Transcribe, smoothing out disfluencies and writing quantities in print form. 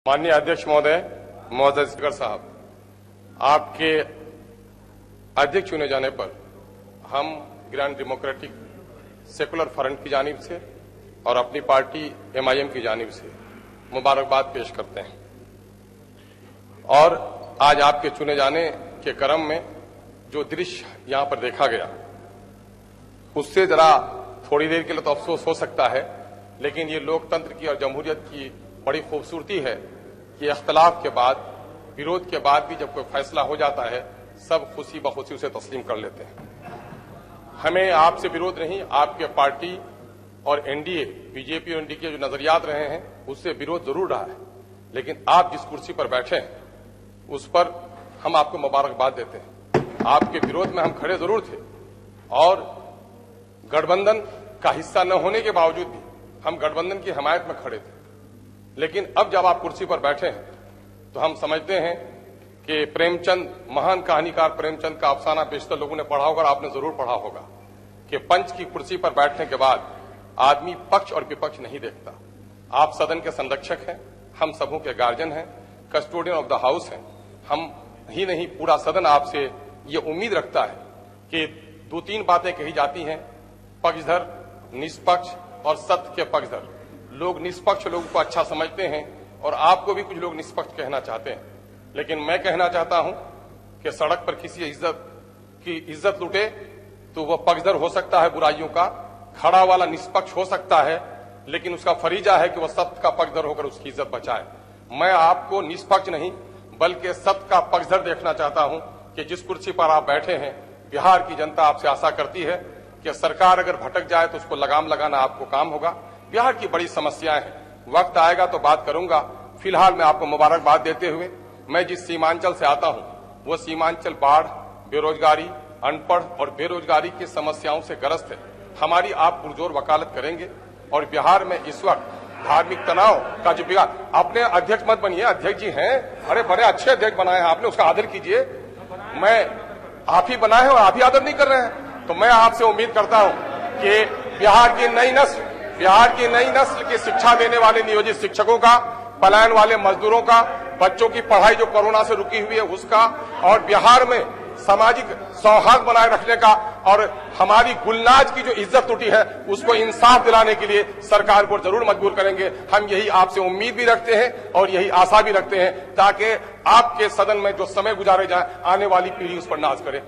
माननीय अध्यक्ष महोदय, महोदय स्पीकर साहब, आपके अध्यक्ष चुने जाने पर हम ग्रैंड डेमोक्रेटिक सेकुलर फ्रंट की जानिब से और अपनी पार्टी MIM की जानिब से मुबारकबाद पेश करते हैं। और आज आपके चुने जाने के क्रम में जो दृश्य यहां पर देखा गया, उससे जरा थोड़ी देर के लिए तो अफसोस हो सकता है, लेकिन ये लोकतंत्र की और जमहूरियत की बड़ी खूबसूरती है कि इख्तलाफ के बाद, विरोध के बाद भी जब कोई फैसला हो जाता है, सब खुशी बखुशी उसे तस्लीम कर लेते हैं। हमें आपसे विरोध नहीं, आपके पार्टी और NDA, बीजेपी और NDA के जो नजरियात रहे हैं, उससे विरोध जरूर रहा है, लेकिन आप जिस कुर्सी पर बैठे हैं उस पर हम आपको मुबारकबाद देते हैं। आपके विरोध में हम खड़े जरूर थे और गठबंधन का हिस्सा न होने के बावजूद भी हम गठबंधन की हमायत में खड़े थे, लेकिन अब जब आप कुर्सी पर बैठे हैं तो हम समझते हैं कि प्रेमचंद, महान कहानीकार प्रेमचंद का अफसाना बेशतर लोगों ने पढ़ा होगा और आपने जरूर पढ़ा होगा कि पंच की कुर्सी पर बैठने के बाद आदमी पक्ष और विपक्ष नहीं देखता। आप सदन के संरक्षक हैं, हम सबों के गार्जियन हैं, कस्टोडियन ऑफ द हाउस हैं। हम ही नहीं, पूरा सदन आपसे ये उम्मीद रखता है कि दो तीन बातें कही जाती हैं, पक्षधर, निष्पक्ष और सत्य के पक्षधर। लोग निष्पक्ष लोगों को अच्छा समझते हैं और आपको भी कुछ लोग निष्पक्ष कहना चाहते हैं, लेकिन मैं कहना चाहता हूं कि सड़क पर किसी इज्जत लुटे तो वह पक्षधर हो सकता है बुराइयों का, खड़ा वाला निष्पक्ष हो सकता है, लेकिन उसका फरीजा है कि वह सत्य का पक्षधर होकर उसकी इज्जत बचाए। मैं आपको निष्पक्ष नहीं बल्कि सत्य का पक्षधर देखना चाहता हूं कि जिस कुर्सी पर आप बैठे हैं, बिहार की जनता आपसे आशा करती है कि सरकार अगर भटक जाए तो उसको लगाम लगाना आपको काम होगा। बिहार की बड़ी समस्याएं हैं, वक्त आएगा तो बात करूंगा। फिलहाल मैं आपको मुबारकबाद देते हुए, मैं जिस सीमांचल से आता हूं वह सीमांचल बाढ़, बेरोजगारी, अनपढ़ और बेरोजगारी की समस्याओं से ग्रस्त है। हमारी आप पुरजोर वकालत करेंगे और बिहार में इस वक्त धार्मिक तनाव का जो बिगाड़, अपने अध्यक्ष मत बनिए, अध्यक्ष जी हैं, अरे बड़े अच्छे अध्यक्ष बनाए हैं आपने, उसका आदर कीजिए। मैं आप ही बनाए हैं और आप ही आदर नहीं कर रहे हैं, तो मैं आपसे उम्मीद करता हूं कि बिहार की नई नस्ल की शिक्षा देने वाले नियोजित शिक्षकों का, पलायन वाले मजदूरों का, बच्चों की पढ़ाई जो कोरोना से रुकी हुई है उसका, और बिहार में सामाजिक सौहार्द बनाए रखने का, और हमारी गुलनाज की जो इज्जत टूटी है उसको इंसाफ दिलाने के लिए सरकार को जरूर मजबूर करेंगे। हम यही आपसे उम्मीद भी रखते हैं और यही आशा भी रखते हैं, ताकि आपके सदन में जो समय गुजारे जाए आने वाली पीढ़ी उस पर नाज करे।